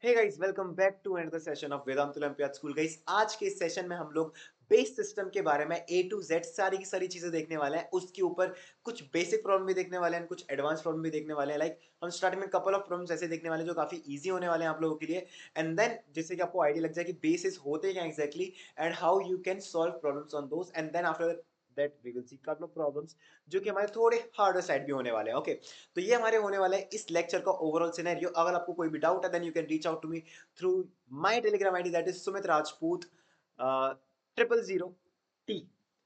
Hey guys welcome back to another session of Vedant olympiad school guys. आज के इस session में हम लोग बेस सिस्टम के बारे में ए टू जेड सारी की सारी चीजें देखने वाले हैं। उसके ऊपर कुछ बेसिक प्रॉब्लम भी देखने वाले हैं, कुछ एडवांस प्रॉब्लम भी देखने वाले हैं। हम स्टार्टिंग में कपल ऑफ प्रॉब्लम्स ऐसे देखने वाले हैं जो काफी इजी होने वाले हैं आप लोगों के लिए। एंड देन जिससे कि आपको आइडिया लग जाए कि बेसिस होते क्या exactly and how you can solve problems on those. And then after that we will see couple of problems जो कि हमारे थोड़े हार्डर साइड भी होने वाले हैं। ओके, तो ये हमारे होने वाला है इस लेक्चर का ओवरऑल सिनेरियो। अगर आपको कोई भी डाउट है then you can reach out to me through my telegram id, that is sumit rajput 000t.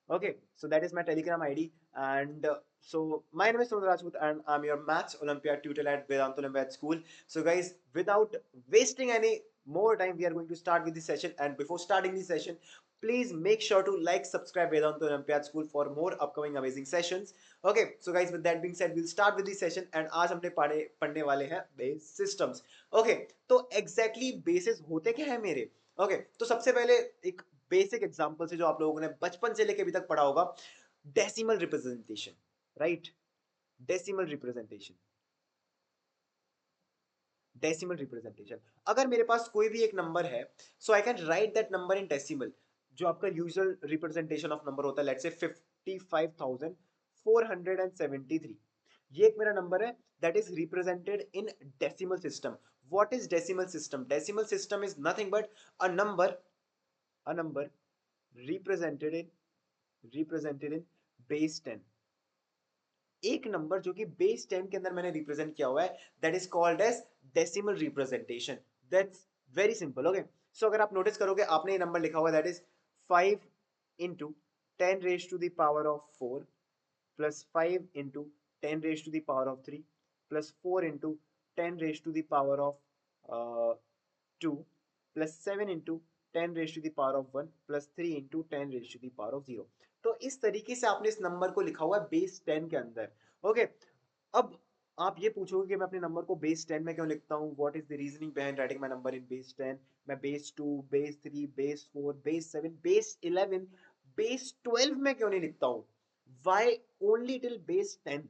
Okay, so that is my telegram id. And so my name is sumit rajput and I'm your maths olympiad tutor at vedant olympiad school. So guys, without wasting any more time, we are going to start with this session. And before starting this session, please make sure to like, subscribe vedant olympiad school for more upcoming amazing sessions. Okay, so guys, with that being said, we'll start with this session. And आज हमने पढ़ने वाले हैं base systems. Okay, तो exactly basis होते क्या है मेरे। ओके, तो सबसे पहले एक बेसिक एग्जांपल से जो आप लोगों ने बचपन से लेके अभी तक पढ़ा होगा, decimal representation. Right, decimal representation. Decimal representation, अगर मेरे पास कोई भी एक नंबर है, so I can write that number in decimal. जो आपका यूजुअल रिप्रेजेंटेशन ऑफ नंबर होता है, लेट्स से 55,473, ये एक मेरा नंबर है that is represented in decimal system. What is decimal system? Decimal system is nothing but a number represented in base 10। एक number जो कि बेस 10 के अंदर मैंने रिप्रेजेंट किया हुआ है, that is called as decimal representation. That's very simple. Okay, so अगर आप नोटिस करोगे, आपने ये नंबर लिखा हुआ है that is 5 into 10 raise to the power of 4 plus 5 into 10 raise to the power of 3 plus 4 into 10 raise to the power of 2 plus 7 into 10 raise to the power of 1 plus 3 into 10 raise to the power of 0। तो इस तरीके से आपने इस number को लिखा हुआ है बेस 10 के अंदर। ओके, अब आप ये पूछोगे कि मैं अपने नंबर को बेस 10 में क्यों लिखता हूँ, what is the reasoning behind writing my number in base 10। मैं base 2, base 3, base 4, base 7, base 11, base 12 में क्यों नहीं लिखता हूँ? Why only till base 10?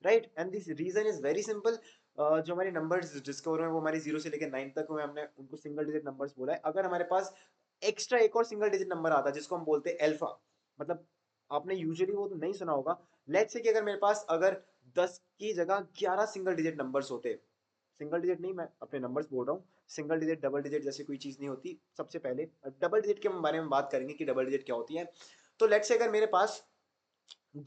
Right, and this reason is very simple. जो हमारे नंबर्स डिस्कवर हुए वो हमारे 0 से लेकर 9 तक हुए, हमने उनको सिंगल डिजिट नंबर्स बोला है। अगर हमारे पास एक्स्ट्रा एक और सिंगल डिजिट नंबर आता है जिसको हम बोलते हैं अल्फा, मतलब आपने यूजुअली वो तो नहीं सुना होगा। लेट्स से कि अगर मेरे पास अगर 10 की जगह 11 सिंगल डिजिट नंबर्स होते, सिंगल डिजिट नहीं, मैं अपने नंबर्स बोल रहा हूँ, सिंगल डिजिट डबल डिजिट जैसी कोई चीज नहीं होती। सबसे पहले डबल डिजिट के बारे में बात करेंगे कि डबल डिजिट क्या होती है। तो लेट्स से अगर मेरे पास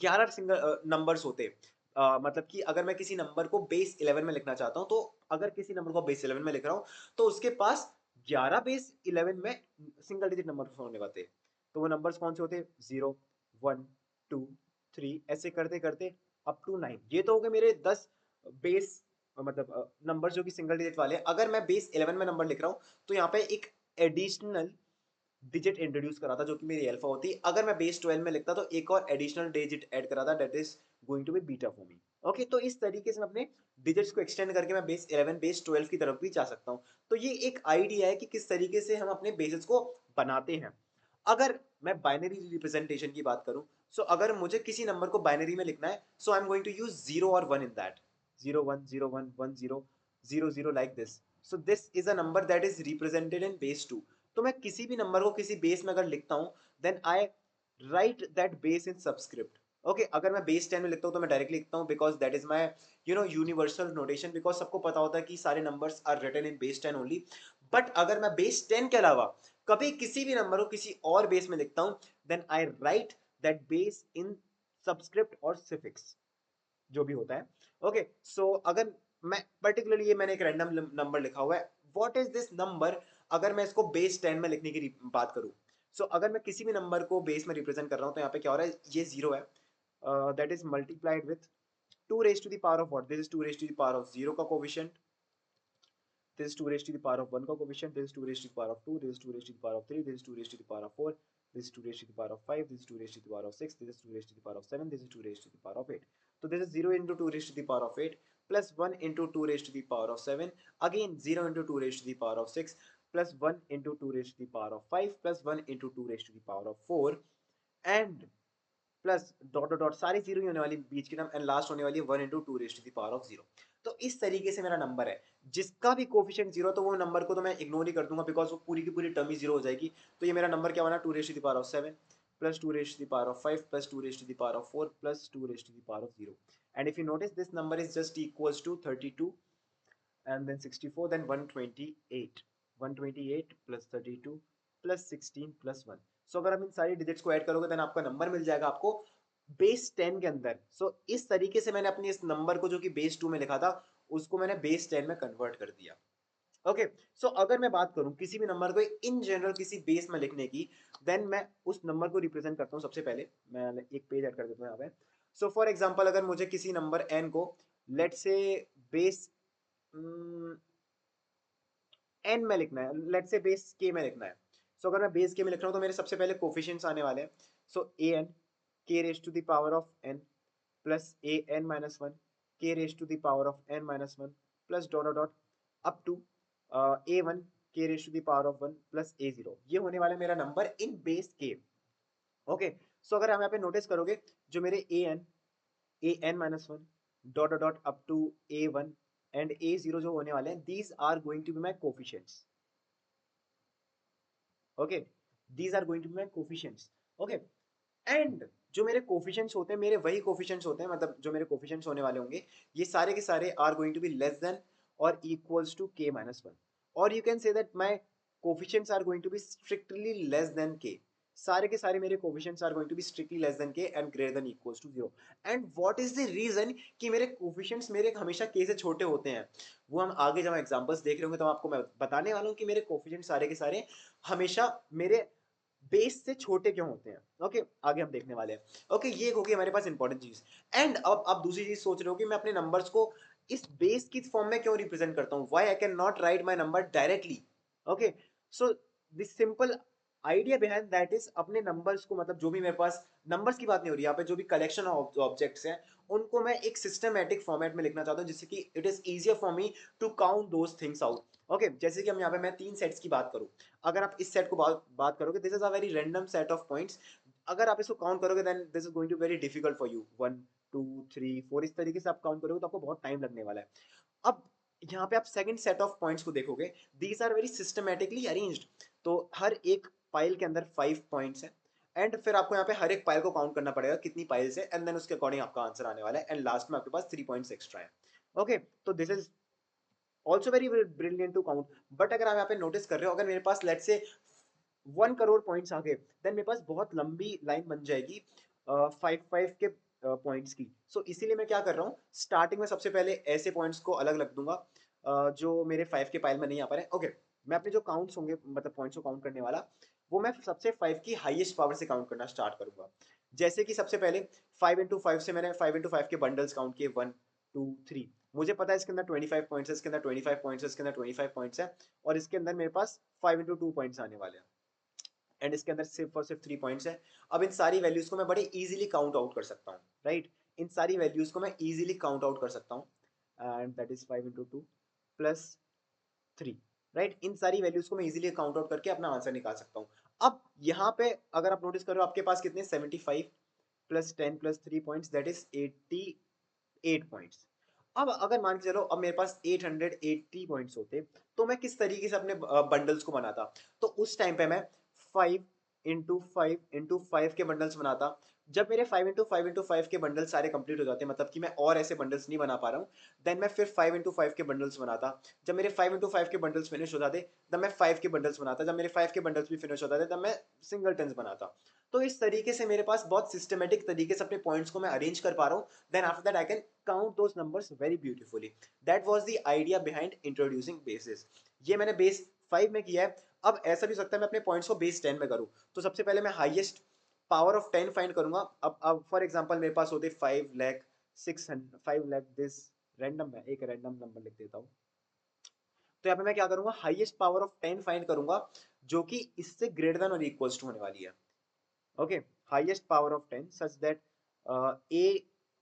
11 सिंगल नंबर्स होते, मतलब कि अगर मैं किसी नंबर को बेस 11 में लिखना चाहता हूं, तो अगर किसी नंबर को बेस 11 में लिख रहा हूं तो उसके पास 11 बेस 11 में सिंगल डिजिट नंबर होने वाले। तो वो नंबर्स कौन से होते? 0, 1, 2, 3, ऐसे करते करते अप टू 9। ये तो हो गए मेरे 10 बेस, मतलब नंबर जो कि सिंगल डिजिट वाले हैं। अगर मैं बेस 11 में नंबर लिख रहा हूँ तो यहाँ पे एक एडिशनल डिजिट इंट्रोड्यूस करा था जो कि मेरी अल्फा होती। अगर मैं बेस 12 में लिखता तो एक और एडिशनल डिजिट ऐड करा था, that is going to be beta for me. Okay, तो इस तरीके से मैं अपने डिजिट्स को एक्सटेंड करके मैं बेस 11 बेस 12 की तरफ भी जा सकता हूँ। तो ये एक आइडिया है कि किस तरीके से हम अपने बेसिस को बनाते हैं। अगर मैं बाइनरी रिप्रेजेंटेशन की बात करूं, सो अगर मुझे किसी नंबर को बाइनरी में लिखना है, so I am going to use 0 और 1 in that. 0 1 0 1 1 0 0 0 like this. So this is a number that is represented in base 2। तो मैं किसी भी नंबर को किसी बेस में अगर लिखता हूं, then I write that base in subscript. Okay, अगर मैं बेस 10 में लिखता हूं तो मैं डायरेक्टली लिखता हूं because that is my universal notation, because सबको पता होता है कि सारे numbers are written in base 10 only. But अगर मैं बेस 10 के अलावा कभी किसी भी नंबर को किसी और बेस में लिखता हूं, then I write that base in subscript और सिफिक्स, जो भी होता है। ओके, सो अगर मैं पर्टिकुलरली, ये मैंने एक रैंडम नंबर लिखा हुआ है, व्हाट इज दिस नंबर? अगर मैं इसको बेस 10 में लिखने की बात करूं, अगर मैं किसी भी नंबर को बेस में रिप्रेजेंट कर रहा हूं तो यहाँ पे क्या हो रहा है, ये 0 है, that is multiplied with 2 raise to the power of what, this is 2 raise to the power of 0 का coefficient, this is 2 raised to the power of 1 का coefficient, this is 2 raised to the power of 2, this is 2 raised to the power of 3, this is 2 raised to the power of 4, this is 2 raised to the power of 5, this is 2 raised to the power of 6, this is 2 raised to the power of 7, this is 2 raised to the power of 8. So this is 0 into 2 raised to the power of 8 plus 1 into 2 raised to the power of 7, again 0 into 2 raised to the power of 6 plus 1 into 2 raised to the power of 5 plus 1 into 2 raised to the power of 4, and plus dot dot dot, सारी zero ही होने वाली बीच की term, and last होने वाली है 1 into two raised to the power of zero. तो इस तरीके से मेरा नंबर है, जिसका भी कोफिशिएंट जीरो तो वो नंबर को तो मैं इग्नोर ही कर दूंगा, बिकॉज वो पूरी की पूरी टर्म ही जीरो हो जाएगी। तो ये मेरा नंबर क्या बना, two raised to the power of 7 plus two raised to the power of 5 plus two raised to the power of 4 plus two raised to the power of zero. And if you notice this number is just equals to 32 and then 64, then 128, 128 plus 32 plus 16 plus 1। So अगर आप इन सारी digits को add करोगे then आपका number मिल जाएगा आपको base 10 के अंदर। सो इस तरीके से मैंने अपने इस नंबर को जो कि बेस 2 में लिखा था उसको मैंने बेस 10 में कन्वर्ट कर दिया। ओके, सो अगर मैं बात करूं किसी भी नंबर को इन जनरल किसी बेस में लिखने की, देन मैं उस नंबर को रिप्रेजेंट करता हूं। सबसे पहले मैं एक पेज ऐड कर देता हूं यहाँ पे। सो फॉर एग्जांपल अगर मुझे किसी नंबर n को लेट से बेस एन में लिखना है, लेट से बेस के में लिखना है। सो अगर मैं बेस के में लिख रहा हूँ तो मेरे सबसे पहले कोफिशिएंट्स आने वाले हैं। So A N K raise to the power of N plus A N minus one K raise to the power of N minus one plus dot dot up to A one K raise to the power of one plus A zero. ये होने वाला मेरा number in base K. Okay, so अगर हम यहाँ पे notice करोगे जो मेरे A N minus one dot dot up to A one and a zero जो होने वाले हैं, these are going to be my coefficients. Okay, these are going to be my coefficients. Okay, and जो मेरे coefficients होते हैं मेरे वही कोफिशिएंट्स होते हैं, मतलब जो मेरे कोफिशिएंट्स होने वाले होंगे ये सारे के सारे are going to be less than और equals to K minus one. और you can say that my coefficients are going to be strictly less than K. सारे के सारे मेरे coefficients are going to be strictly less than K and greater than equals to zero. And what is the reason कि मेरे coefficients मेरे हमेशा के से छोटे होते हैं, वो हम आगे जब एग्जांपल्स देख रहे होंगे तो आपको मैं बताने वाला हूँ कि मेरे कोफिशिएंट्स सारे के सारे हमेशा मेरे बेस से छोटे क्यों होते हैं। ओके, आगे हम देखने वाले हैं। ओके, ये होगी हमारे पास इंपॉर्टेंट चीज। एंड अब आप दूसरी चीज सोच रहे हो कि मैं अपने नंबर्स को इस बेस की फॉर्म में क्यों रिप्रेजेंट करता हूं, why I can not right my number directly. Okay, so this simple idea behind that is अपने नंबर्स को, मतलब जो भी मेरे पास नंबर्स की बात नहीं हो रही यहाँ पे, जो भी कलेक्शन ऑफ ऑब्जेक्ट्स हैं उनको मैं एक सिस्टमैटिक फॉर्मेट में लिखना चाहता हूँ जिससे कि it is easier for me to count those things out. Okay, जैसे कि हम यहाँ पे मैं तीन सेट्स की बात करूँ, अगर आप इस सेट को बात करोगे this is a very random set of points. अगर आप इसको काउंट करोगे then this is going to very difficult for you, one two three four इस तरीके से आप काउंट करोगे तो आपको बहुत टाइम लगने वाला है। अब यहाँ पे आप सेकंड सेट ऑफ पॉइंट्स को देखोगे, these are very systematically arranged. तो हर एक पाइल के अंदर 5 पॉइंट्स हैं, एंड फिर आपको यहाँ पे हर एक पाइल को काउंट करना पड़ेगा कितनी पाइल्स है, एंड देन उसके अकॉर्डिंग आपका आंसर आने वाला है, एंड लास्ट में आपके पास 3 पॉइंट्स एक्स्ट्रा है। ओके, तो this is also very brilliant to count. But अगर आप यहाँ पे नोटिस कर रहे हो, अगर मेरे पास लेट से 1 करोड़ पॉइंट्स आ गए देन मेरे पास बहुत लंबी लाइन बन जाएगी 5 5 के पॉइंट्स की। सो इसीलिए मैं क्या कर रहा हूँ, स्टार्टिंग में सबसे पहले ऐसे पॉइंट्स को अलग रख दूंगा जो मेरे 5 के पाइल में नहीं आ पा रहे। ओके, मैं अपने जो काउंट्स होंगे मतलब पॉइंट्स को काउंट करने वाला, वो मैं सबसे 5 की हाईएस्ट पावर से काउंट करना स्टार्ट करूंगा। जैसे कि सबसे पहले 5 इंटू 5 से मैंने 5 इंटू 5 के बंडल्स काउंट किए, 1 2 3। मुझे पता है इसके अंदर 25 पॉइंट्स है, इसके अंदर 25 पॉइंट्स है, इसके अंदर 25 पॉइंट्स है, और इसके अंदर मेरे पास 5 इंटू 2 पॉइंट्स आने वाले हैं, एंड इसके अंदर सिर्फ और सिर्फ 3 पॉइंट्स है। अब इन सारी वैल्यूज को मैं बड़े इजीली काउंट आउट कर सकता हूँ, राइट। इन सारी वैल्यूज को मैं इजीली काउंट आउट कर सकता हूँ, and that is 5 into 2 plus 3, right. इन सारी वैल्यूज को मैं इजीली काउंट आउट करके अपना आंसर निकाल सकता हूँ। अब यहाँ पे अगर आप नोटिस करो आपके पास कितने 75 plus 10 plus 3 points, that is 88 points. अब अगर मान के चलो अब मेरे पास 880 पॉइंट्स होते तो मैं किस तरीके से अपने बंडल्स को बनाता। तो उस टाइम पे मैं 5 इंटू 5 के बंडल्स बनाता। जब मेरे 5 इंटू 5 के बंडल्स सारे कंप्लीट हो जाते, मतलब कि मैं और ऐसे बंडल्स नहीं बना पा रहा हूँ, देन मैं फिर 5 इंटू 5 के बंडल्स बनाता। जब मेरे 5 इंटू 5 के बंडल्स फिनिश हो जाते तब मैं 5 के बंडल्स बनाता। जब मेरे 5 के बंडल्स भी फिनिश हो जाते तब मैं सिंगल टेंस बनाता। तो इस तरीके से मेरे पास बहुत सिस्टमेटिक तरीके से अपने पॉइंट्स को मैं अरेंज कर पा रहा हूँ। Then after that I can count those numbers very beautifully. That was the idea behind introducing basis. ये मैंने बेस 5 में किया है। अब ऐसा भी हो सकता है मैं अपने पॉइंट्स को बेस 10 में करूँ। तो सबसे पहले मैं हाईएस्ट पावर ऑफ 10 फाइंड करूंगा। अब फॉर एग्जांपल मेरे पास होते 5 लाख दिस रैंडम है, एक रैंडम नंबर लिख देता हूँ। तो यहाँ पे मैं क्या करूंगा, हाईएस्ट पावर ऑफ 10 फाइंड करूंगा जो कि इससे ग्रेटर देन और इक्वल्स टू होने वाली है। Okay, highest power of 10 such that a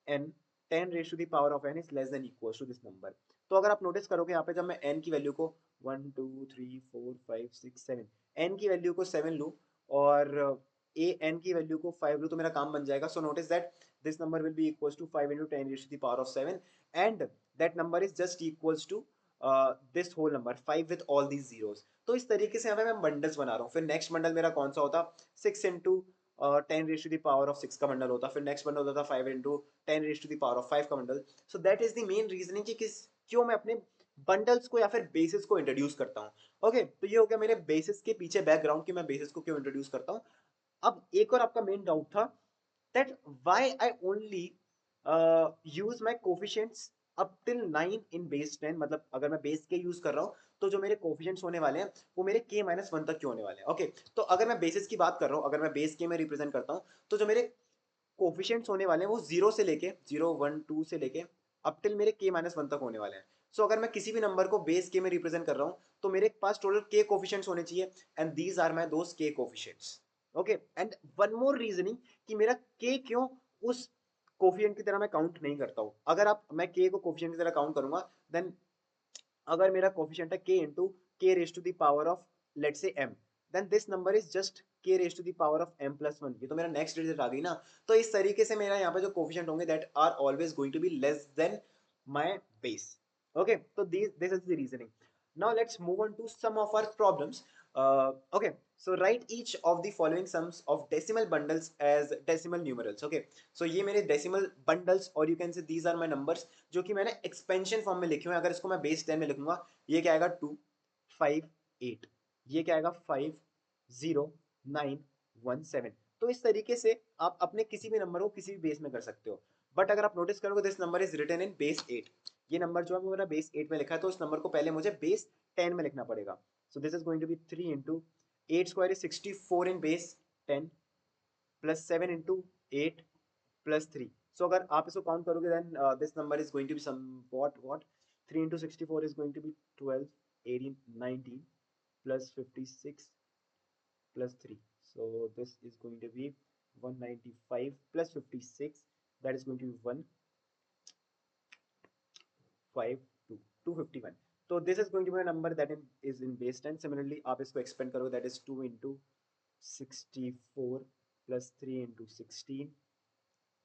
n 10 raise to the power of n is less than equals to this number. तो अगर आप नोटिस करोगे यहाँ पे जब मैं n की वैल्यू को 1 2 3 4 5 6 7 n की वैल्यू को 7 लूँ और ए एन की वैल्यू को 5 लूँ तो मेरा काम बन जाएगा. So notice that this number will be equals to 5 into 10 raised to the power of 7 and that number is just equals to this whole number 5 with all these zeros. तो इस तरीके से यहाँ पे मैं बंडल्स बना रहा हूँ. फिर नेक्स्ट बंडल मेरा कौन सा होता, 6 into 10 raised to the power of 6 का बंडल होता. फिर नेक्स्ट बंडल होता 5 into 10 raised to the power of 5 का bundle. So that is the main reasoning कि किस क्यों मैं अपने बंडल्स को या फिर बेसिस को इंट्रोड्यूस करता हूँ. ओके तो ये हो गया मेरे बेसिस के पीछे बैकग्राउंड कि मैं बेसिस को क्यों इंट्रोड्यूस करता हूँ. अब एक और आपका मेन डाउट था that why I only use my coefficients up till 9 in base 10. मतलब अगर मैं बेस के यूज कर रहा हूँ तो जो मेरे कोफिशिएंट्स होने वाले हैं वो मेरे k माइनस वन तक क्यों होने वाले हैं. ओके तो अगर मैं बेसिस की बात कर रहा हूँ, अगर मैं बेस के में रिप्रेजेंट करता हूँ तो जो मेरे कोफिशिएंट्स होने वाले हैं वो जीरो से लेके 0 1 2 से लेके अप टिल मेरे k माइनस वन तक होने वाले हैं. सो अगर मैं किसी भी नंबर को बेस के में रिप्रेजेंट कर रहा हूँ तो मेरे पास टोटल k कोफिशिएंट्स होने चाहिए and these are my those k coefficients. Okay and one more reasoning कि मेरा k क्यों उस कोफिशिएंट की तरह मैं काउंट नहीं करता हूँ. अगर आप मैं k को कोफिशिएंट की तरह काउंट करूंगा देन अगर मेरा कोफिशिएंट है k into k raise to the power of let's say m then this number is just k raise to the power of m plus one. ये तो मेरा नेक्स्ट डिजिट आ गई ना. तो इस तरीके से मेरा यहाँ पे जो कोफिशिएंट होंगे that are always going to be less than my base. Okay तो this is the reasoning. Now let's move on to some of our problems. Okay so write each of the following sums of decimal bundles as decimal numerals. Okay so ये मेरे decimal bundles और you can say these are my numbers जो कि मैंने expansion form में लिखे हुए हैं. अगर इसको मैं बेस 10 में लिखूंगा ये क्या आएगा 2 5 8, ये क्या आएगा 5 0 9 1 7. तो इस तरीके से आप अपने किसी भी नंबर को किसी भी बेस में कर सकते हो. बट अगर आप नोटिस करोगे this number is written in base 8. ये नंबर जो है वो मेरा बेस 8 में लिखा है तो इस नंबर को पहले मुझे बेस 10 में लिखना पड़ेगा. So this is going to be 3 into 8 square is 64 in base 10 plus 7 into 8 plus 3. So अगर आप इसको काउंट करोगे then this number is going to be some what 3 into 64 is going to be 12 18 19 plus 56 plus 3. So this is going to be 195 plus 56, that is going to be 152 251. So this is going to be a number that is in base 10. Similarly आप इसको expand करोगे that is 2 into 64 plus 3 into 16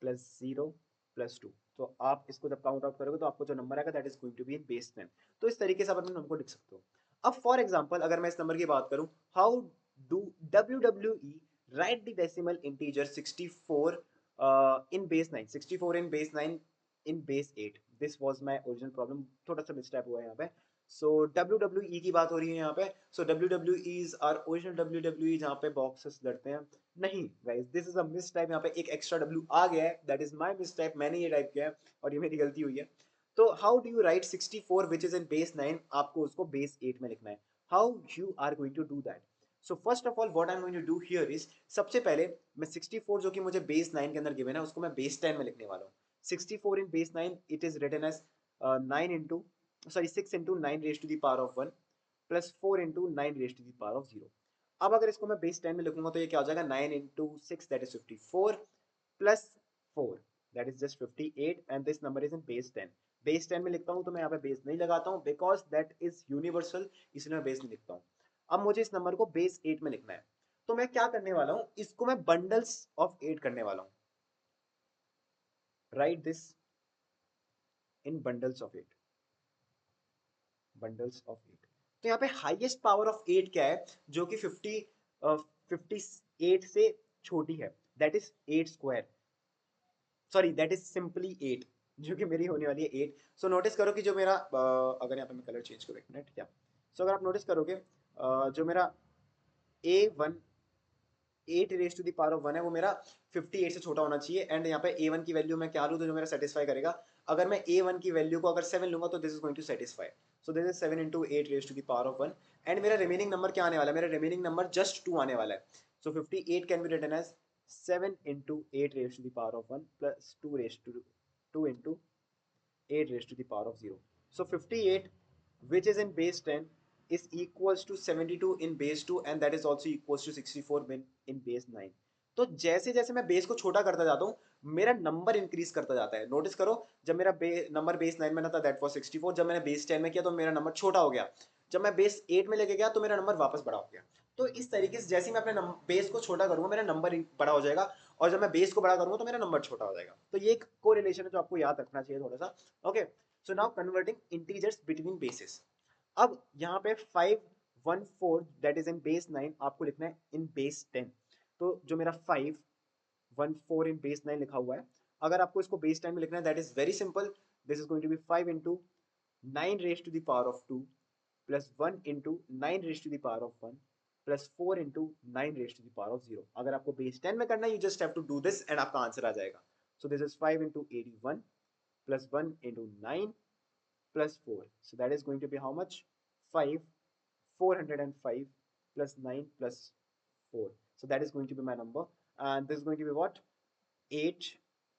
plus 0 plus 2. तो आप इसको जब count out करोगे तो आपको जो नंबर आएगा that is going to be in base 10. तो इस तरीके से आप अपने नंबर को लिख सकते हो. अब फॉर एग्जांपल अगर मैं इस नंबर की बात करूं, how do WWE write the decimal integer 64 in base 9, 64 in base 9 in base 8. this was my original problem. थोड़ा सा मिसटाइप हुआ है यहाँ पे. सो WWE की बात हो रही है यहाँ पे. सो WWEs आर ओरिजिनल WWE जहाँ पे बॉक्सेस लड़ते हैं. नहीं guys this is a miss type. यहाँ पे एक एक्स्ट्रा W आ गया है, that is my miss type. मैंने ये टाइप किया है और ये मेरी गलती हुई है. तो how do you write 64 which is in base 9, आपको उसको बेस 8 में लिखना है. How you are going to do that. So first of all what I am going to do here is सबसे पहले मैं 64 जो कि मुझे बेस 9 के अंदर गिवन है उसको मैं बेस 10 में लिखने वाला हूँ. 64 in base 9 it is written as 9 into sorry 6 into 9 raised to the power of 1 plus 4 into 9 raised to the power of 0. अब अगर इसको मैं बेस 10 में लिखूंगा तो ये क्या हो जाएगा 9 into 6 that is 54 plus 4 that is just 58 and this number is in base 10. Base 10 में लिखता हूँ तो मैं यहाँ पे बेस नहीं लगाता हूँ बिकॉज दैट इज यूनिवर्सल, इसलिए मैं बेस नहीं लिखता हूँ. अब मुझे इस नंबर को बेस 8 में लिखना है तो मैं क्या करने वाला हूँ, इसको मैं बंडल्स ऑफ 8 करने वाला हूँ. Right this in bundles of 8, bundles of 8. तो यहाँ पे हाईएस्ट पावर ऑफ 8 क्या है जो कि 58 से छोटी है, that is 8 square. Sorry that is simply 8 जो कि मेरी होने वाली है 8. सो नोटिस करो कि जो मेरा अगर यहाँ पे मैं कलर चेंज करूँ एक मिनट क्या. सो अगर आप नोटिस करोगे जो मेरा A1 8 raise to the power of 1 है वो मेरा 58 से छोटा होना चाहिए. एंड यहाँ पे A1 की वैल्यू मैं क्या लूँ तो जो मेरा सेटिस्फाई करेगा. अगर मैं A1 की वैल्यू को अगर 7 लूंगा तो this is going to satisfy. So this is 7 into 8 raise to the power of 1 and मेरा रिमेनिंग नंबर क्या आने वाला है, मेरा रिमेनिंग नंबर जस्ट 2 आने वाला है. So 58 can be written as 7 into 8 raise to the power of 1 plus 2 into 8 raised to the power of 0. So 58 which is in base 10 is equals to 72 in base 2 and that is also equals to 64 in base 9. तो जैसे जैसे मैं base को छोटा करता जाता हूँ मेरा नंबर इंक्रीज करता जाता है. नोटिस करो जब मेरा नंबर बेस 9 में था दैट वाज 64, जब मैंने बेस 10 में किया तो मेरा नंबर छोटा हो गया, जब मैं बेस 8 में लेके गया तो मेरा नंबर वापस बड़ा हो गया. तो इस तरीके से जैसे ही मैं अपने बेस को छोटा करूंगा मेरा नंबर बड़ा हो जाएगा, और जब मैं बेस को बड़ा करूंगा तो मेरा नंबर छोटा हो जाएगा। तो ये एक कोरिलेशन है जो आपको याद रखना चाहिए थोड़ा सा। Okay, so now converting integers between basis. अब यहाँ पे 514 दैट इज इन बेस 9 आपको लिखना है इन बेस 10। तो जो मेरा 514 इन बेस 9 लिखा हुआ है, अगर आपको इसको बेस 10 में लिखना है that is very simple. This is going to be 5 into 9 raise to the power of 2 plus 1 into 9 raise to the power of 1 plus 4 into 9 raise to the power of 0। अगर आपको बेस 10 में करना है you just have to do this and आपका answer आ जाएगा। So this is 5 into 81 plus 1 into 9 plus 4. So that is going to be how much? 5, 405 plus 9 plus 4. So that is going to be my number. And this is going to be what? 8,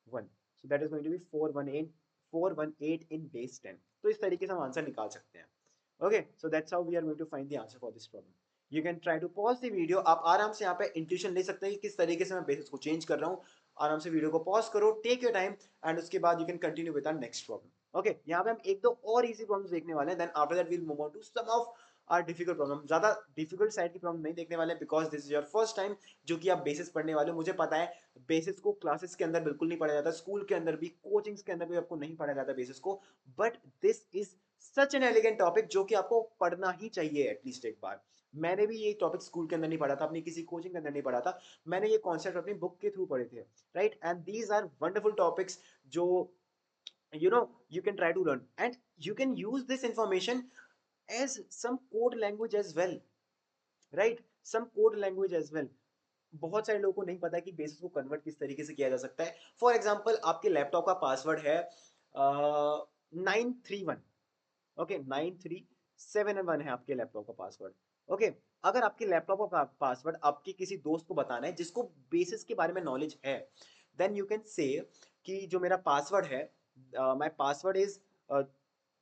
1. So that is going to be 418, 418 in base 10. तो इस तरीके से हम answer निकाल सकते हैं। Okay, so that's how we are going to find the answer for this problem. You can try to pause the video. आप आराम से यहाँ पे इंट्यूशन ले सकते हैं कि किस तरीके से मैं बेसिस को चेंज कर रहा हूँ। आराम से वीडियो को पॉज करो, टेक योर टाइम, एंड उसके बाद you can continue with our next problem. Okay, यहाँ पे हम एक दो और इजी प्रॉब्लम्स देखने वाले हैं, then after that we'll move on to some of our difficult problem. ज्यादा डिफिकल्ट साइड की प्रॉब्लम नहीं देखने वाले because this is your first time जो कि आप बेसिस पढ़ने वाले हो। मुझे पता है बेसिस को क्लासेस के अंदर बिल्कुल नहीं पढ़ा जाता, स्कूल के अंदर भी, कोचिंग्स के अंदर भी आपको नहीं पढ़ा जाता बेसिस को, but this is such an elegant topic जो कि आपको पढ़ना ही चाहिए एटलीस्ट एक बार। मैंने भी ये टॉपिक स्कूल के अंदर नहीं पढ़ा था, अपनी किसी कोचिंग के अंदर नहीं पढ़ा था, मैंने ये कॉन्सेप्ट अपनी बुक के थ्रू पढ़े थे, right? And these are wonderful topics जो you can try to learn, and you can use this information as some code language as well, right? Some code language as well. बहुत सारे लोगों को नहीं पता कि बेसिस को कन्वर्ट किस तरीके से किया जा सकता है। फॉर एग्जाम्पल आपके लैपटॉप का पासवर्ड है 931, ओके, 937 है आपके लैपटॉप का पासवर्ड। ओके, अगर आपके लैपटॉप का पासवर्ड आपके किसी दोस्त को बताना है जिसको बेसिस के बारे में नॉलेज है, देन यू कैन से कि जो मेरा पासवर्ड है, my password is,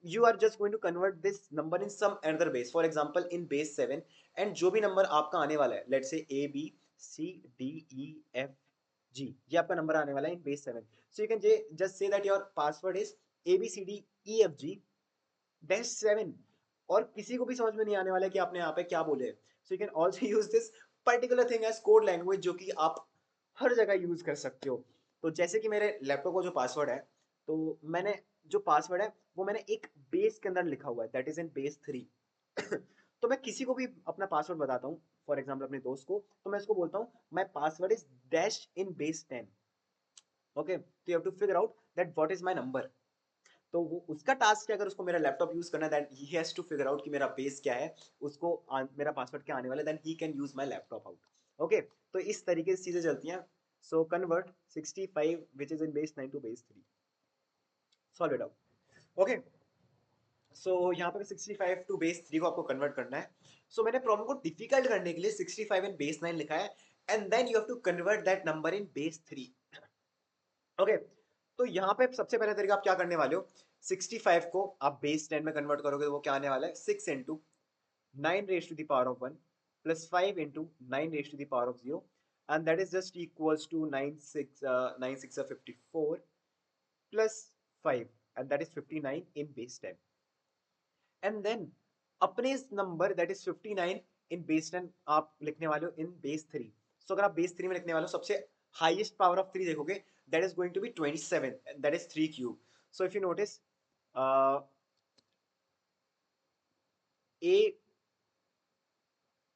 you are just going to convert this number in some another base, for example in base 7, and जो भी नंबर आपका आने वाला है, let's say a b c d e f g, ये आपका number आने वाला है in base 7, so you can just say that your password is a b c d e f g dash 7, और किसी को भी समझ में नहीं आने वाला है कि आपने यहाँ पे क्या बोले। so you can also use this particular thing as code language जो कि आप हर जगह यूज कर सकते हो। तो जैसे कि मेरे लैपटॉप का जो पासवर्ड है, तो मैंने जो पासवर्ड है वो मैंने एक बेस के अंदर लिखा हुआ है, दैट इज इन बेस 3। तो मैं किसी को भी अपना पासवर्ड बताता हूँ, फॉर एग्जाम्पल अपने दोस्त को, तो मैं उसको बोलता हूँ my password is dash in base 10। Okay, तो you have to figure out that what is my number. तो वो उसका टास्क है, अगर उसको मेरा लैपटॉप यूज करना है that he has to figure out कि मेरा बेस क्या है, उसको मेरा पासवर्ड क्या आने वाला है, then he can use my laptop out. Okay, तो इस तरीके से चीजें चलती हैं। So convert 65 which is in base 9 to base 3, solve it out. Okay, so यहाँ पे 65 टू बेस 3 को आपको कन्वर्ट करना है। सो मैंने प्रॉब्लम को डिफिकल्ट करने के लिए 65 इन बेस 9 लिखा है, and then you have to convert that number in base 3। Okay, तो यहाँ पे सबसे पहले तरीका आप क्या करने वाले हो, 65 को आप बेस 10 में कन्वर्ट करोगे तो वो क्या आने वाला है, 6 into 9 raise to the power of 1 plus 5 into 9 raise to the power of 0, and that is just equals to 9 6 54 plus 5, and that is 59 in base 10। And then अपने इस number that is 59 in base 10 आप लिखने वाले हो इन base 3। So अगर आप base 3 में लिखने वाले हो, सबसे हाईएस्ट पावर ऑफ 3 देखोगे, that is going to be 27, that is 3 cube. So if you notice, a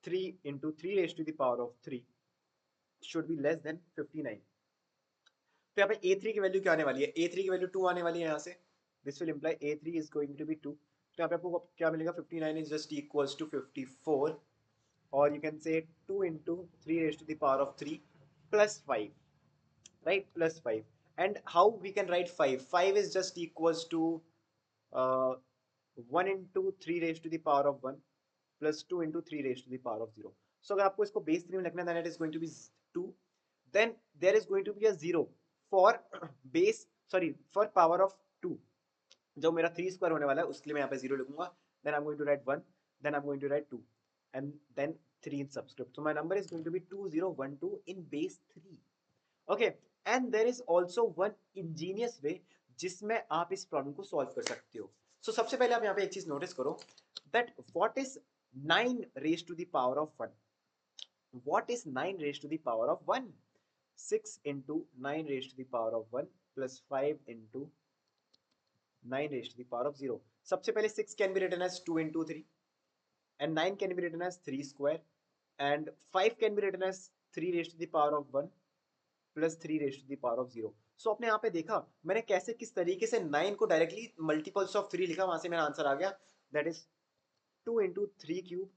3 into 3 raised to the power of 3 should be less than 59। तो यहाँ पे a3 की वैल्यू क्या आने वाली है, a3 की वैल्यू 2 आने वाली है यहाँ से, this will imply a3 is going to be 2। तो यहाँ पे आपको क्या मिलेगा, 59 is just equals to 54, और you can say 2 into 3 raised to the power of 3 plus 5, right, plus 5। and how we can write 5 is just equals to uh, 1 into 3 raised to the power of 1 plus 2 into 3 raised to the power of 0। so अगर आपको इसको base 3 में लिखना है, then it is going to be 2, then there is going to be a 0 for base, sorry, for power of 2। जो मेरा 3 square होने वाला है उसके लिए मैं यहाँ पे 0 लिखूंगा, then I'm going to write 1, then I'm going to write 2, and then 3 in subscript। so my number is going to be 2012 in base 3। okay, and there is also one ingenious way जिसमें आप इस problem को solve कर सकते हो। so सबसे पहले आप यहाँ पे एक चीज नोटिस करो, that what is 9 raised to the power of 1। What is 9 raised to the power of 1? 6 into 9 raised to the power of 1 plus 5 into 9 raised to the power of 0. सबसे पहले 6 can be written as 2 into 3 and 9 can be written as 3 square and 5 can be written as 3 raised to the power of 1 plus 3 raised to the power of 0. So आपने यहाँ पे देखा मैंने कैसे किस तरीके से 9 को डायरेक्टली मल्टीपल्स ऑफ 3 लिखा, वहां से मेरा आंसर आ गया. That is 2 into 3 cube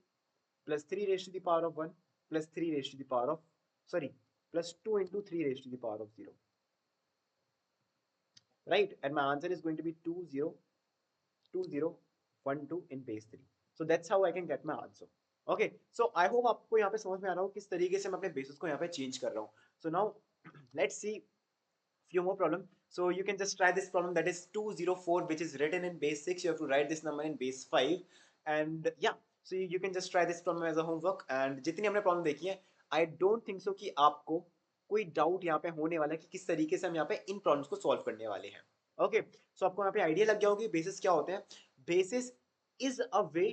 plus 3 raised to the power of 1 plus 3 raised to the power of sorry plus 2 into 3 raised to the power of 0. Right, and my answer is going to be 2012 in base 3. So that's how I can get my answer. Okay, so I hope आपको यहाँ पे समझ में आ रहा हो किस तरीके से मैं अपने बेसिस को यहाँ पे चेंज कर रहा हूँ. So now let's see few more problem. So you can just try this problem, that is 204, which is written in base 6. You have to write this number in base 5 and yeah, so you can just try this problem as a homework. And जितनी हमने problem देखी है, I don't think so कि आपको कोई doubt यहाँ पे होने वाला है कि किस तरीके से हम यहाँ पे इन प्रॉब्लम्स को सॉल्व करने वाले हैं. ओके, सो आपको यहाँ पे आइडिया लग गया होगा कि बेसिस क्या होते हैं. Basis is a way,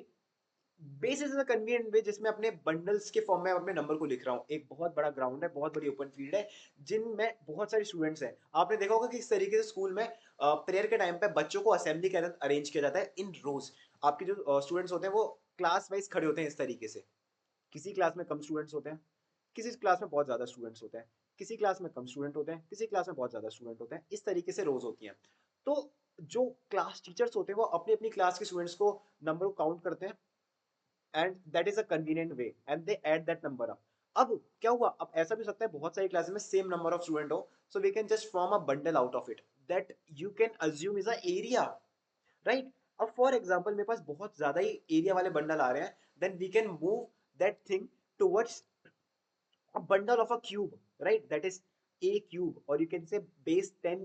basis is a convenient way जिसमें अपने बंडल्स के फॉर्म में अपने नंबर को लिख रहा हूँ. एक बहुत बड़ा ग्राउंड है, बहुत बड़ी ओपन फील्ड है जिनमें बहुत सारे स्टूडेंट्स हैं. आपने देखा होगा कि इस तरीके से स्कूल में प्रेयर के टाइम पे बच्चों को असेंबली के अंदर अरेंज किया जाता है इन रोज. आपके जो स्टूडेंट्स होते हैं वो क्लास वाइज खड़े होते हैं इस तरीके से. किसी क्लास में कम स्टूडेंट्स होते हैं, किसी क्लास में बहुत ज्यादा स्टूडेंट्स होते हैं, किसी क्लास में कम स्टूडेंट होते हैं, किसी क्लास में बहुत ज्यादा स्टूडेंट होते हैं. इस तरीके से रोज होती हैं. तो जो क्लास टीचर्स होते हैं वो अपनी अपनी क्लास के स्टूडेंट्स को नंबर को काउंट करते हैं and that is a convenient way and they add that number up. अब क्या हुआ, अब ऐसा भी हो सकता है बहुत सारी क्लासेस में सेम नंबर ऑफ स्टूडेंट हो, so we can just form a bundle out of it that you can assume is a area. Right, अब फॉर एग्जाम्पल मेरे पास बहुत ज्यादा ही एरिया वाले बंडल आ रहे हैं, then we can move that thing towards a bundle of a cube, right? That is a cube, or you can say base 10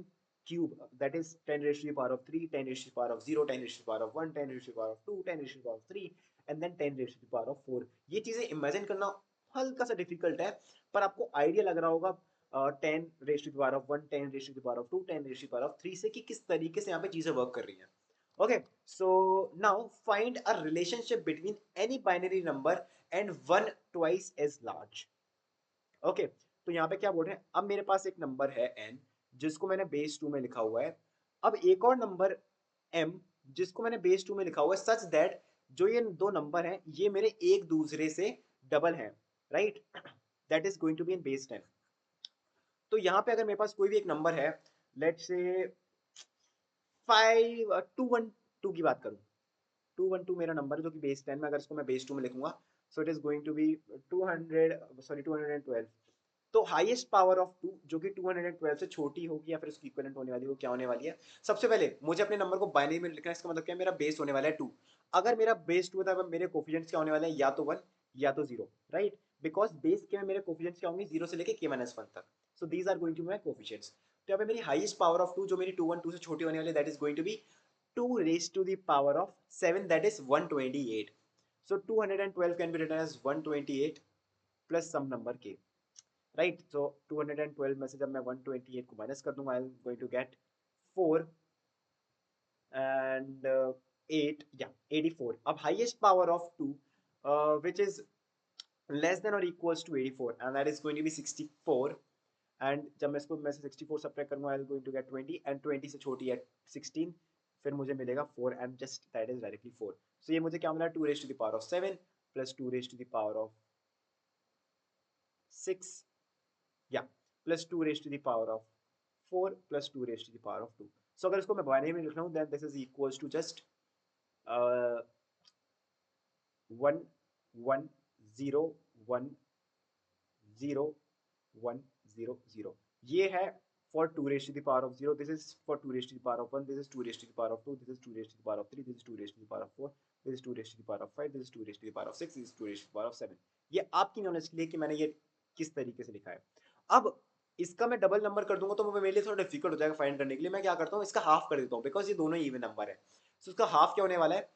cube. That is 10 raised to the power of 3, 10 raised to the power of 0, 10 raised to the power of 1, 10 raised to the power of 2, 10 raised to the power of 3, and then 10 raised to the power of 4. ये चीजें imagine करना हल्का सा difficult है, पर आपको idea लग रहा होगा 10 raise to the power of 1, 10 raise to the power of 2, 10 raise to the power of 3 से कि किस तरीके से यहाँ पे चीजें वर्क कर रही हैं. Okay, so now find a relationship between any binary number and one twice as large. Okay, तो यहाँ पे क्या बोल रहे हैं, अब मेरे पास एक नंबर है n जिसको मैंने बेस 2 में लिखा हुआ है. अब एक और नंबर m जिसको मैंने बेस 2 में लिखा हुआ है, सच दैट जो ये दो नंबर हैं ये मेरे एक दूसरे से डबल हैं. Right, that is going to be in base 10. तो यहाँ पे अगर मेरे पास कोई भी एक नंबर है, लेट्स से 212 की बात करूँ, 212 मेरा नंबर है जो कि बेस 10 में, अगर इसको मैं बेस 2 में लिखूंगा, so it is going to be 212. तो हाईएस्ट पावर ऑफ 2 जो कि 212 से छोटी होगी या फिर उसकी इक्विवेलेंट होने वाली है, वो क्या होने वाली है. सबसे पहले मुझे अपने नंबर को बाइनरी में लिखना है. इसका मतलब क्या है, मेरा बेस होने वाला है 2. अगर मेरा बेस 2 है तो मेरे कोफिशिएंट्स क्या होने वाले हैं, या तो 1 या तो 0. राइट, बिकॉज बेस के में मेरे कोफिशिएंट्स क्या होंगे, 0 से लेके k-1 तक. So these are going to be my coefficients. तो यहाँ पे मेरी हाईएस्ट पावर ऑफ 2 जो मेरी 212 से छोटी होने वाली है, that is going to be 2 raised to the power of 7, that is 128. So 212 can be written as 128 plus some number k. Right, so 212 में से जब मैं 128 को माइनस कर दूंगा, I am going to get 4 and 8, yeah, 84. अब highest power of 2 which is less than or equals to 84 and that is going to be 64. And जब मैं इसको मैं से 64 सब्ट्रैक्ट करूंगा, I am going to get 20 and 20 से छोटी है 16. फिर मुझे मिलेगा 4 and just that is directly 4. So ये मुझे क्या मिला, 2 raise to the power of 7 plus 2 raise to the power of 6, या plus 2 raise to the power of 4 plus 2 raise to the power of 2. So अगर इसको मैं बाइनरी में लिख रहा हूँ, then this is equals to just 1 1 0 1 0 1 0 0. ये है for 2 raised to the power of 0, this is for 2 raised to the power of 1, this is 2 raised to the power of 2, this is 2 raised to the power of 3, this is 2 raised to the power of 4, this is 2 raised to the power of 5, this is 2 raised to the power of 6, this is 2 raised to the power of 7. ये आपकी knowledge के लिए कि मैंने ये किस तरीके से लिखा है. अब इसका मैं डबल नंबर कर दूंगा तो मेरे लिए थोड़ा डिफिकल्ट हो जाएगा फाइंड करने के लिए. मैं क्या करता हूँ, इसका हाफ कर देता हूँ बिकॉज ये दोनों इवन नंबर है. सो इसका हाफ क्या होने वाला है,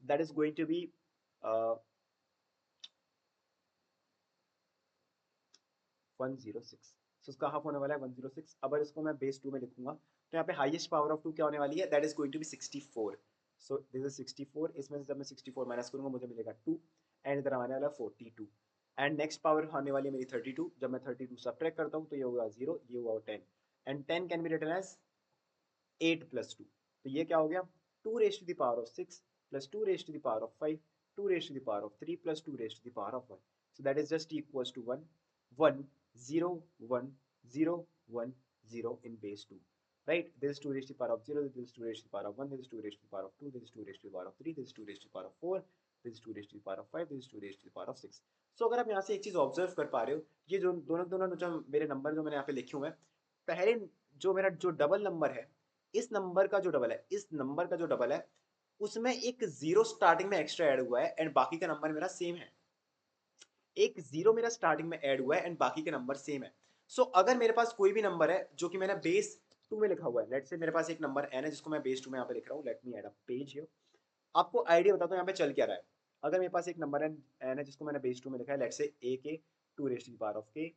that is going to be 106. So उसका हाफ होने वाला है 106. अब इसको मैं बेस 2 में लिखूंगा तो यहाँ पे हाईएस्ट पावर ऑफ 2 क्या होने वाली है, that is going to be 64. So this is 64. इसमें से जब मैं 64 माइनस करूंगा मुझे मिलेगा 2 एंड इधर आने वाला 42. एंड नेक्स्ट पावर होने वाली है मेरी 32। जब मैं 32 सब्ट्रैक्ट करता हूँ तो ये होगा 0, ये होगा 10, and 10 can be written as 8 plus 2। तो ये क्या हो गया, 2 raise to the power of 6 plus 2 raise to the power of 5 2 raise to the power of 3 plus 2 raise to the power of 1। So that is just equals to 1 1 0 1 0 1 0 in base 2, right? This is 2 raised to the power of 0, this is 2 raised to the power of 1, this is 2 raised to the power of 2, this is 2 raised to the power of 3, this is 2 raised to the power of 4, this is 2 raised to the power of 5, this is 2 raised to the power of 6। so अगर आप यहाँ से एक चीज observe कर पा रहे हो, ये जो दोनों दोनों जो मेरे नंबर जो मैंने यहाँ पे लिखे हुए हैं, पहले जो मेरा जो डबल नंबर है, इस नंबर का जो डबल है, इस नंबर का जो डबल है, उसमें एक जीरो स्टार्टिंग में एक्स्ट्रा ऐड हुआ है एंड बाकी का नंबर मेरा सेम है। एक जीरो मेरा स्टार्टिंग में ऐड हुआ है एंड बाकी के नंबर सेम है। सो अगर मेरे पास कोई भी नंबर है जो कि मैंने बेस 2 में लिखा हुआ है, लेट्स से मेरे पास एक नंबर n है जिसको मैं बेस 2 में यहाँ पे लिख रहा हूँ, late me add a page here. आपको आइडिया बताता हूँ यहाँ पे चल क्या रहा है। अगर मेरे पास एक नंबर है n है जिसको मैंने बेस 2 में लिखा है, लेट्स से a के 2 raise to the power of k,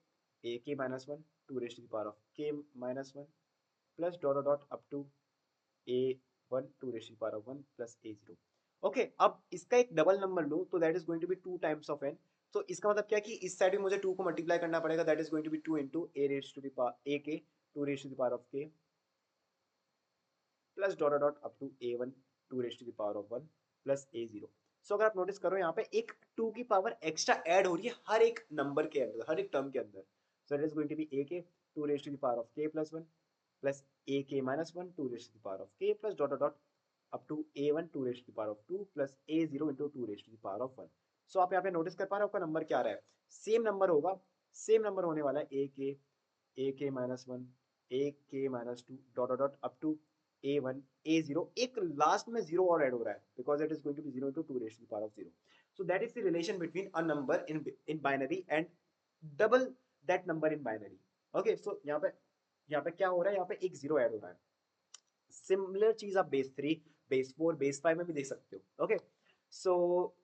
a k minus 1 2 raise to the power of k minus 1 plus dot dot dot up to a1 2 raise to the power of 1 plus a0। Okay, अब इसका एक double number लूं तो that is going to be 2 times of n। तो इसका मतलब क्या है कि इस साइड भी मुझे 2 को मल्टीप्लाई करना पड़ेगा, that is going to be 2 into a raise to the power a के 2 raise to the power of k plus dot dot up to a1 2 raise to the power of 1 plus a0। So अगर आप notice करो यहाँ पे एक 2 की power extra add हो रही है हर एक नंबर के अंदर, हर एक टर्म के अंदर। So that is going to be a के 2 raise to the power of k plus 1 प्लस a k minus 1 2 raise to the power of k plus dot dot dot up to a1 2 raised to the power of 2 plus a0 into 2 raised to the power of 1। सो आप यहाँ पे notice कर पा रहे हो आपका number क्या आ रहा है, सेम नंबर होगा, सेम नंबर होने वाला है a k minus 1 a k minus 2 dot dot up to a1 a0, एक लास्ट में जीरो और ऐड हो रहा है because it is going to be 0 into 2 raised to the power of 0। so that is the relation between a number in binary and double that number in binary। okay, so यहाँ पे क्या हो रहा है, यहाँ पे एक जीरो ऐड हो रहा है। सिमिलर चीज आप बेस 3 बेस 4 बेस 5 में भी देख सकते हो। Okay, so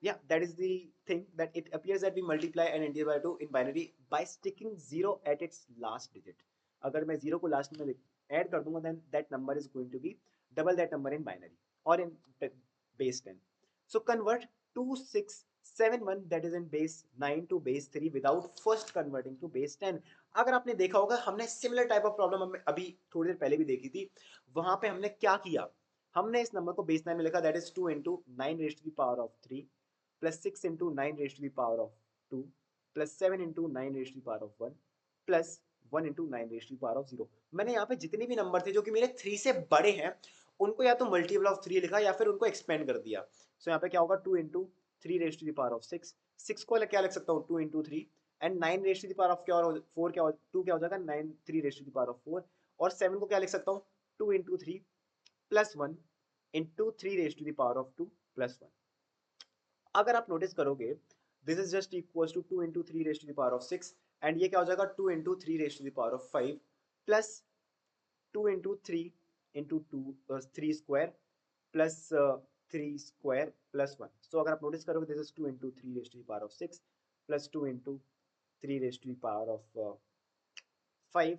yeah, that is the thing that it appears that we multiply an integer by 2 in binary by sticking 0 at its last digit। अगर मैं 0 को लास्ट में ऐड कर दूंगा then that number is going to be double that number in binary or in base 10। so convert 2671 that is in base 9 to base 3 without first converting to base 10। अगर आपने देखा होगा हमने सिमिलर टाइप ऑफ प्रॉब्लम अभी थोड़ी देर पहले भी देखी थी। वहां पे हमने क्या किया, हमने इस नंबर को बेस 9 में लिखा, that is 2 into 9 raise to the power of 3 plus 6 into 9 raise to the power of 2 plus 7 into 9 raise to the power of 1 plus 1 into 9 raise to the power of 0। मैंने यहाँ पे जितने भी number थे जो कि मेरे 3 से बड़े हैं उनको या तो मल्टीपल ऑफ 3 लिखा या फिर उनको एक्सपेंड कर दिया। सो यहाँ पे क्या होगा, 2 into 3 raise to the power of 6, 6 को क्या लिख सकता हूँ 2 into 3 and 9 raise to the power of क्या और 4 क्या 2 क्या हो जाएगा 9 3 raise to the power of 4 और 7 को क्या लिख सकता हूँ 2 into 3 plus 1 into 3 raise to the power of 2 plus 1। अगर आप नोटिस करोगे this is just equals to 2 into 3 raise to the power of 6 and ये क्या हो जाएगा 2 into 3 raise to the power of 5 plus 2 into 3 into 2 3 square plus 3 square plus 1। So अगर आप notice करोगे this is 2 into 3 raise to the power of 6 plus 2 into 3 raise to the power of 5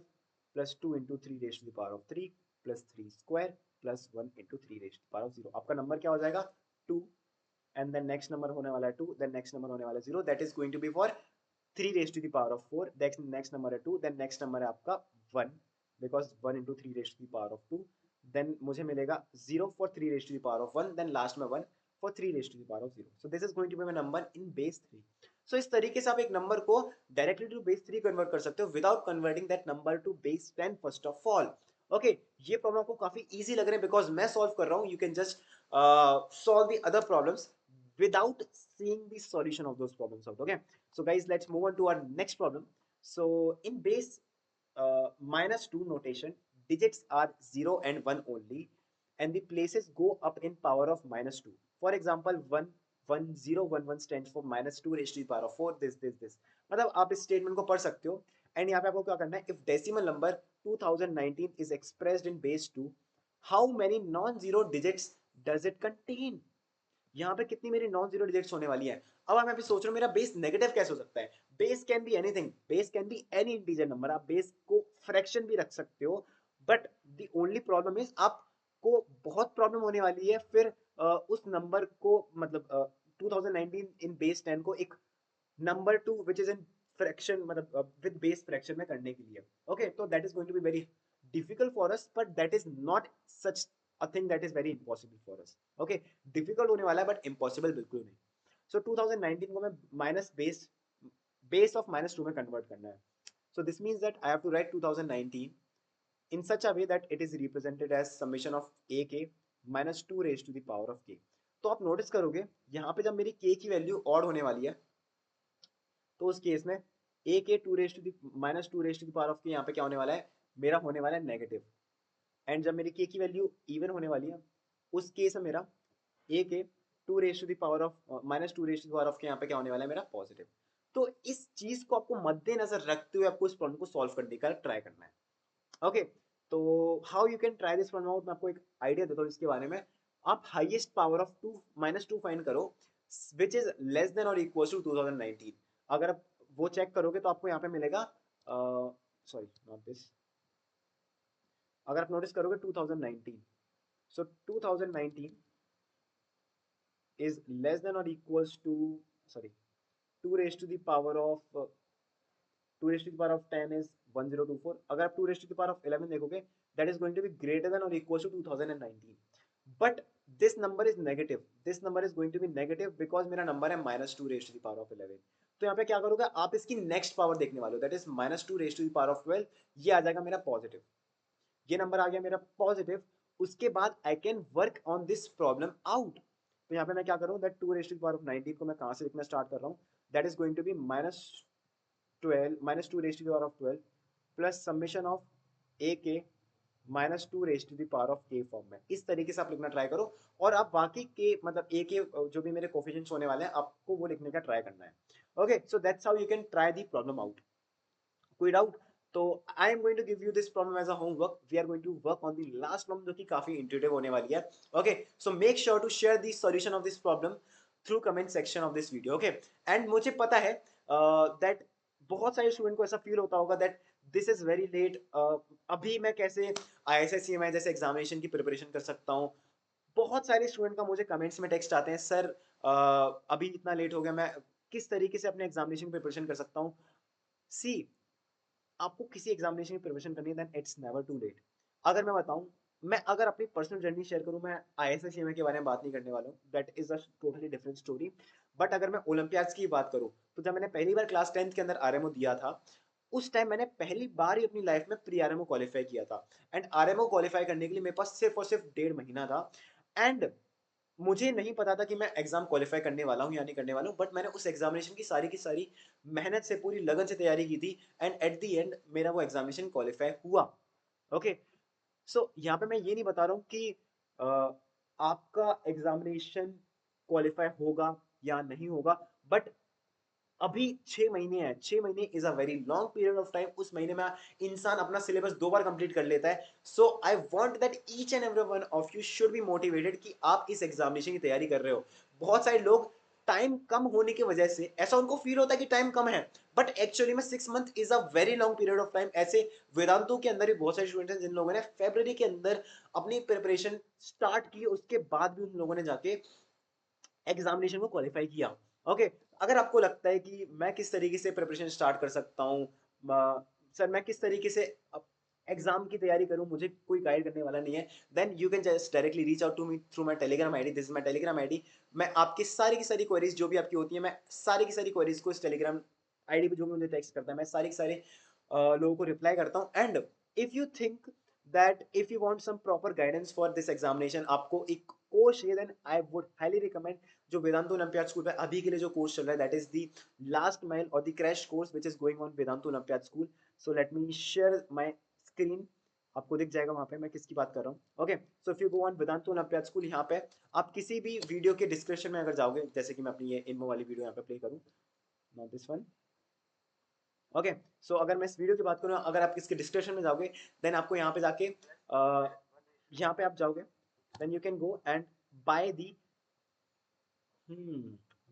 plus 2 into 3 raised to the power of 3 plus 3 square plus 1 into 3 raised to the power of 0। आपका number क्या हो जाएगा 2 and then next number होने वाला है 2, then next number होने वाला है 0, that is going to be for 3 raised to the power of 4, next number है 2, देन नेक्स्ट नंबर है आपका 1 because 1 into 3 raised to the power of 2, then मुझे मिलेगा 0 for 3 raised to the power of 1, then last में 1 for 3 raised to the power of 0। so this is going to be my number in base 3। so इस तरीके से आप एक number को directly to base 3 convert कर सकते हो without converting that number two base 10 first of all. Okay, ये प्रॉब्लम आपको काफी इजी लग रहे हैं बिकॉज मैं सॉल्व कर रहा हूं, you can just solve the other problems without seeing the solution of those problems out। okay, so guys let's move on to our next problem। so in base minus 2 notation digits are 0 and 1 only and the places go up in power of minus 2। for example 1 1 0 1 1 stands for minus 2 raised to the power of 4 this। मतलब आप इस statement को पढ़ सकते हो and यहाँ पे आपको क्या करना है, if decimal number 2019 is expressed in base 2 how many non zero digits does it contain। यहाँ पे कितनी मेरी नॉन जीरो डिजिट्स होने वाली है। अब मैं भी सोच रहा हूँ मेरा बेस नेगेटिव कैसे हो सकता है, base can be anything, base can be any integer number, आप बेस को फ्रैक्शन भी रख सकते हो but the only problem is आपको बहुत प्रॉब्लम होने वाली है फिर उस नंबर को मतलब 2019 इन बेस 10 को एक number to which is in fraction, मतलब विद बेस फ्रैक्शन में करने के लिए। ओके, तो that is going to be very difficult for us, but that is not such a thing that is very impossible for us. Okay, difficult होने वाला है but impossible बिल्कुल नहीं। सो 2019 को मैं माइनस बेस ऑफ -2 में कन्वर्ट करना है। So this means that I have to write 2019 in such a way that it is represented as summation of ak minus 2 raised to the power of k। तो आप notice करोगे यहाँ पे जब मेरी k की वैल्यू ऑड होने वाली है, तो उस केस में a के 2 raised to the -2 raised to the power of k यहाँ पे क्या होने वाला है, मेरा होने वाला है नेगेटिव। एंड जब मेरी k की वैल्यू इवन होने वाली है, उस केस में मेरा a के 2 raised to the power of -2 raised to the power of k यहाँ पे क्या होने वाला है, मेरा पॉजिटिव। तो इस चीज को आपको मद्देनजर रखते हुए आपको इस प्रॉब्लम को सॉल्व करने का ट्राई करना है। ओके, तो how you can try this problem out, मैं आपको एक आइडिया देता हूँ इसके बारे में। आप हाईएस्ट पावर ऑफ -2 फाइंड करो विच इज लेस देन और इक्वल टू 2019। अगर आप वो चेक करोगे तो आपको यहाँ पे मिलेगा, सॉरी नॉट दिस, अगर आप नोटिस करोगे 2019, सो 2019 is less than or equals to, sorry, 2 raised to the power of 2 raised to the power of 10 is 1024। अगर आप 2 raised to the power of 11 देखोगे, that is going to be greater than or equals to 2019, but this number is negative, this number is going to be negative because मेरा number है -2 raised to the power of 11। तो यहाँ पे क्या करोगे, आप इसकी नेक्स्ट पावर देखने वाले हो, that is -2 raised to the power of 12, ये आ जाएगा मेरा पॉजिटिव, ये नंबर आ गया मेरा पॉजिटिव। उसके बाद I can work on this problem out. तो यहाँ पे मैं क्या करूँ, that 2 raise to the power of 19 को मैं कहाँ से लिखना स्टार्ट कर रहा हूँ, that is going to be -2 raise to the power of 12 plus summation of A K -2 raise to the power of K form में। इस तरीके से आप लिखना ट्राई करो, और आप बाकी के मतलब ए के जो भी मेरे कोफिशिएंट्स होने वाले हैं आपको वो लिखने का ट्राई करना है। Okay, so that's how you can try the problem out. कोई डाउट? तो I am going to give you this problem as a homework, we are going to work on the last problem जो कि काफी intuitive होने वाली है। Okay, so make sure to share the solution of this problem through comment section of this video. Okay, and मुझे पता है that बहुत सारे स्टूडेंट को ऐसा फील होता होगा that this is very late, अभी मैं कैसे ISS CMI जैसे एग्जामिनेशन की प्रिपरेशन कर सकता हूँ। बहुत सारे स्टूडेंट का मुझे कमेंट्स में टेक्स्ट आते हैं, सर अभी इतना लेट हो गया, मैं किस तरीके से अपने एग्जामिनेशन की प्रिपरेशन कर सकता हूँ। सी, आपको किसी एग्जामिनेशन की प्रिपरेशन करनी है, then it's never too late. अगर मैं बताऊं, मैं अगर अपनी पर्सनल जर्नी शेयर करूं, मैं ISS CMA के बारे में बात नहीं करने वाला हूं, that is a totally different story. But अगर मैं ओलंपियाड्स की बात करूं, तो जब मैंने पहली बार क्लास 10th के अंदर RMO दिया था, उस टाइम मैंने पहली बार ही अपनी लाइफ में प्री RMO क्वालिफाई किया था। एंड RMO क्वालिफाई करने के लिए मेरे पास सिर्फ और सिर्फ 1.5 महीना था। एंड मुझे नहीं पता था कि मैं एग्जाम क्वालिफाई करने वाला हूँ या नहीं करने वाला हूँ, बट मैंने उस एग्जामिनेशन की सारी मेहनत से, पूरी लगन से तैयारी की थी। एंड एट द एंड मेरा वो एग्जामिनेशन क्वालिफाई हुआ। ओके, सो यहाँ पे मैं ये नहीं बता रहा हूँ कि आपका एग्जामिनेशन क्वालिफाई होगा या नहीं होगा, बट अभी 6 महीने हैं, 6 महीने is a very long period of time. उस महीने में इंसान अपना सिलेबस 2 बार कंप्लीट कर लेता है। So I want that each and every one of you should be motivated कि आप इस एग्जामिनेशन की तैयारी कर रहे हो। बहुत सारे लोग टाइम कम होने की वजह से ऐसा उनको फील होता है कि टाइम कम है, बट एक्चुअली में 6 month is a very long period of time. ऐसे वेदांतों के अंदर भी बहुत सारे स्टूडेंट्स हैं जिन लोगों ने फरवरी के अंदर अपनी प्रिपरेशन स्टार्ट की, उसके बाद भी उन लोगों ने जाके एग्जामिनेशन को क्वालिफाई किया। ओके, अगर आपको लगता है कि मैं किस तरीके से प्रिपरेशन स्टार्ट कर सकता हूँ, सर मैं किस तरीके से एग्जाम की तैयारी करूं, मुझे कोई गाइड करने वाला नहीं है, then you can just directly reach out to me through my Telegram ID. This is my Telegram ID. मैं आपकी सारी की सारी क्वेरीज जो भी आपकी होती है, मैं सारी की सारी क्वेरीज को इस टेलीग्राम आईडी पे जो भी मुझे टेक्स्ट करता है, मैं सारी के सारे लोगों को रिप्लाई करता हूँ। And if you think that if you want some proper guidance for this examination, आपको एक कोर्स चाहिए, then I would highly recommend जो वेदांत ओलंपियाड स्कूल पे अभी के लिए जो कोर्स चल रहा है, that is the last mile और the crash course which is going on Vedanta olympiad school. So let me share my screen, आपको दिख जाएगा वहां पे मैं किसकी बात कर रहा हूँ। Okay, so if you go on Vedanta olympiad school, यहाँ पे आप किसी भी वीडियो के डिस्क्रिप्शन में अगर जाओगे, जैसे कि मैं अपनी ये इनमो वाली वीडियो यहाँ पे प्ले करूँ, not this one. Okay, so अगर मैं इस वीडियो की बात करूँ, अगर आप इसके डिस्क्रिप्शन में जाओगे, देन आपको यहाँ पे जाके यहाँ पे आप जाओगे, then you can go and buy the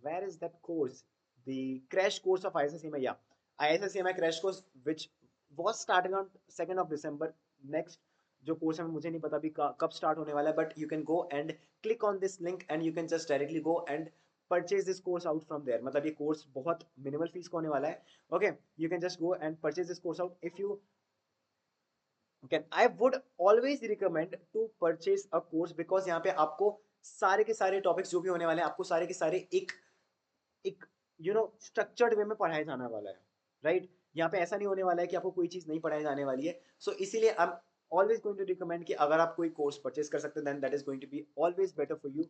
where is that course, the crash course of ISSCMI, yeah, ISSCMI crash course which was starting on 2nd of December। next जो कोर्स है मुझे नहीं पता अभी कब स्टार्ट होने वाला है, but you can go and click on this link and you can just directly go and purchase this course out from there, मतलब ये कोर्स बहुत मिनिमल फीस का होने वाला है. Okay, you can just go and purchase this course out. If you can, I would always recommend to purchase a course, because यहाँ पे आपको सारे के सारे टॉपिक्स जो भी होने वाले हैं आपको सारे के सारे एक एक स्ट्रक्चर्ड वे में पढ़ाया जाने वाला है, राइट. यहाँ पे ऐसा नहीं होने वाला है कि आपको कोई चीज नहीं पढ़ाई जाने वाली है. सो इसीलिए I am always going to recommend कि अगर आप कोई कोर्स परचेज कर सकते हैं then that is going to be always better for you.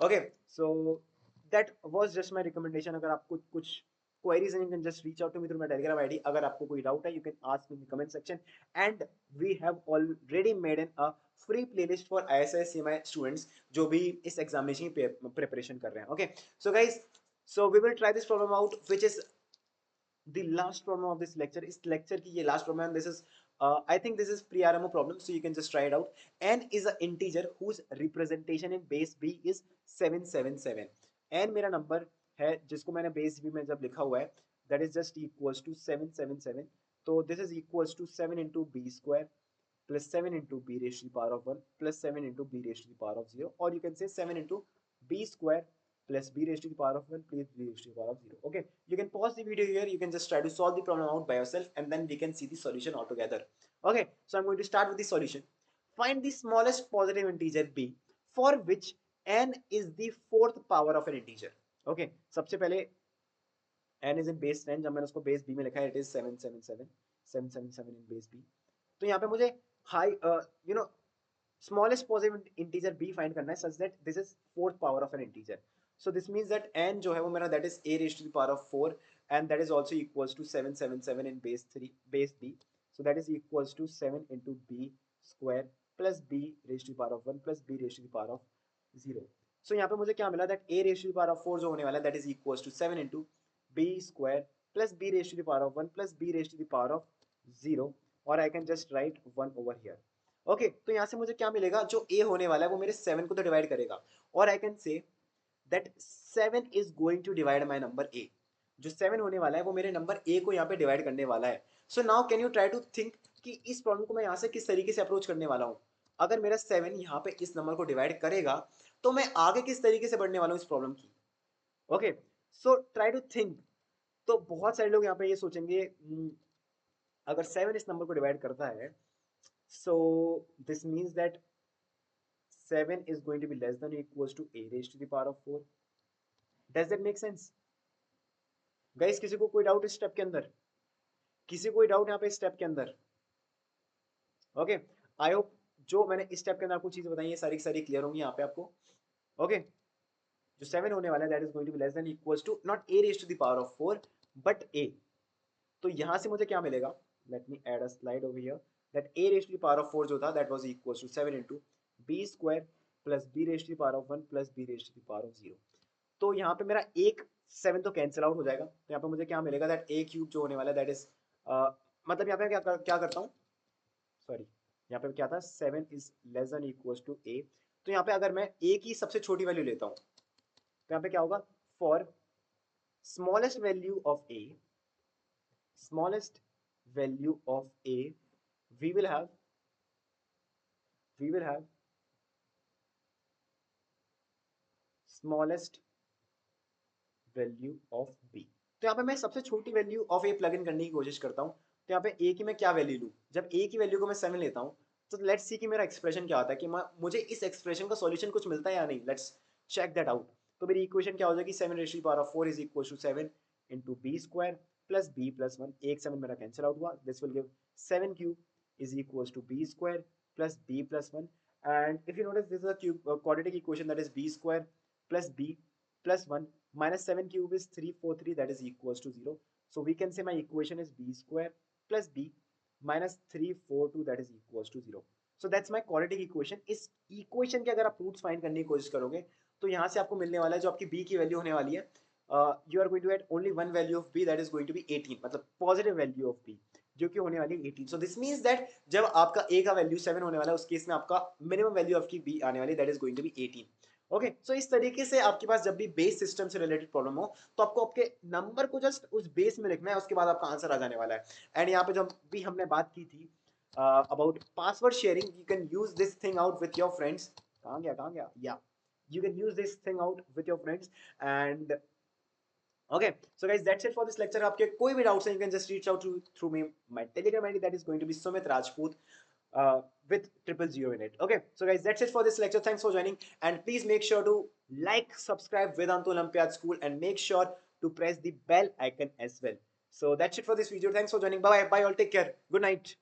Okay, so that was just my recommendation. अगर आपको कुछ queries and you can just reach out to me through my telegram id. अगर आपको कोई doubt है you can ask me in the comment section. And we have already made a free playlist for ISS CMI students जो भी इस examination की preparation कर रहे हैं. Okay, so guys, so we will try this problem out, which is the last problem of this lecture. इस lecture की ये last problem है. This is I think this is pre-RMO problem, so you can just try it out. N is an integer whose representation in base b is 777. N मेरा number है जिसको मैंने base b में जब लिखा हुआ है, that is just equals to 777. तो this is equals to 7 into b square plus 7 into b raised to the power of 1 plus 7 into b raised to the power of 0, or you can say 7 into b square plus b raised to the power of 1 plus b raised to the power of 0. Okay, you can pause the video here, you can just try to solve the problem out by yourself, and then we can see the solution altogether. Okay, so I'm going to start with the solution. Find the smallest positive integer b for which n is the fourth power of an integer. Okay, सबसे पहले n is in base 10, जब मैंने उसको base b में लिखा है, it is 777 in base b. तो यहाँ पे मुझे high smallest positive integer b find करना है such that this is fourth power of an integer. So this means that n जो है वो मेरा that is a raised to the power of 4, and that is also equals to 777 in base b. So that is equals to 7 into b square plus b raised to the power of 1 plus b raised to the power of 0. So यहाँ पे मुझे क्या मिला, that a raised to the power of 4 जो होने वाला है that is equals to 7 into b square plus b raised to the power of 1 plus b raised to the power of 0, और I can just write 1 over here. Okay तो यहाँ से मुझे क्या मिलेगा, जो a होने वाला है वो मेरे 7 को तो डिवाइड करेगा, और I can say that 7 is going to divide my number a. जो 7 होने वाला है वो मेरे नंबर a को यहाँ पे डिवाइड करने वाला है. So now can you try to think कि इस प्रॉब्लम को मैं यहाँ से किस तरीके से अप्रोच करने वाला हूँ. अगर मेरा 7 यहाँ पे इस नंबर को डिवाइड करेगा तो मैं आगे किस तरीके से बढ़ने वाला हूँ इस प्रॉब्लम की. Okay, so try to think. तो बहुत सारे लोग यहाँ पे ये सोचेंगे, अगर 7 इस नंबर को डिवाइड करता है, so this means that 7 is going to be less than or equals to a raised to the power of 4. Does that make sense? Guys, किसी को कोई डाउट इस स्टेप के अंदर? किसी को कोई डाउट यहाँ पे स्टेप के अंदर? ओके, आई होप जो मैंने इस स्टेप के अंदर आपको चीजें बताई है सारी की सारी क्लियर होंगी यहाँ पे आपको. ओके, जो 7 होने वाला है that is going to be less than equals to not a raised to the power of 4 but a. तो यहाँ से मुझे क्या मिलेगा, let me add a slide over here, that a raised to the power of 4 जो था that was equals to 7 into b square plus b raised to the power of 1 plus b raised to the power of 0. तो यहाँ पे मेरा एक 7 तो cancel out हो जाएगा, तो यहाँ पे मुझे क्या मिलेगा, दैट a क्यूब जो होने वाला है दैट इज मतलब यहाँ पे क्या करता हूँ, सॉरी यहाँ पे क्या था, 7 is less than equals to a. तो यहाँ पे अगर मैं a की सबसे छोटी वैल्यू लेता हूँ तो यहाँ पे क्या होगा, for smallest value of a, smallest value of a, we will have smallest value of b. तो यहाँ पे मैं सबसे छोटी value of a plug in करने की कोशिश करता हूँ. तो यहाँ पे a की मैं क्या वैल्यू लूँ, जब a की वैल्यू को मैं 7 लेता हूँ तो लेट्स सी कि मेरा एक्सप्रेशन क्या आता है, कि मुझे इस एक्सप्रेशन का सॉल्यूशन कुछ मिलता है या नहीं. Let's check that out. तो मेरी इक्वेशन क्या हो जाएगी, 7 raise to the power of 4 is equal to 7 into b square plus b plus 1. एक 7 मेरा कैंसिल आउट हुआ, this will give 7 cube is equals to b square plus b plus 1. And if you notice, this is a quadratic equation, that is b square plus b plus 1 minus 7 cube is 343, that is equals to 0. So we can say my equation is b square plus b minus 342, that is equals to 0. So that's my quadratic equation. इस equation के अगर आप roots find करने की कोशिश करोगे तो यहाँ से आपको मिलने वाला है जो आपकी b की वैल्यू होने वाली है, you are going to get only one value of b, that is going to be 18, मतलब पॉजिटिव वैल्यू ऑफ b जो कि होने वाली है 18. सो दिस मींस दैट जब आपका a का वैल्यू 7 होने वाला है उस केस में आपका मिनिमम वैल्यू आपकी b आने वाली है, that is going to be 18. Okay, so इस तरीके से आपके पास जब भी बेस सिस्टम से रिलेटेड प्रॉब्लम हो तो आपको आपके नंबर को जस्ट उस बेस में लिखना है, उसके बाद आपका आंसर आ जाने वाला है. एंड यहाँ पे जब भी हमने बात की थी about password sharing, you can use this thing out with your friends. कहाँ गया या You can use this thing out with your friends. And okay, so guys, that's it for this lecture. आपके कोई भी doubts हैं, you can just reach out to through me. My Telegram ID, that is going to be Sumit Rajput with 000 in it. Okay, so guys, that's it for this lecture. Thanks for joining, and please make sure to like, subscribe Vedantu Olympiad School, and make sure to press the bell icon as well. So that's it for this video. Thanks for joining. Bye bye. Bye all. Take care. Good night.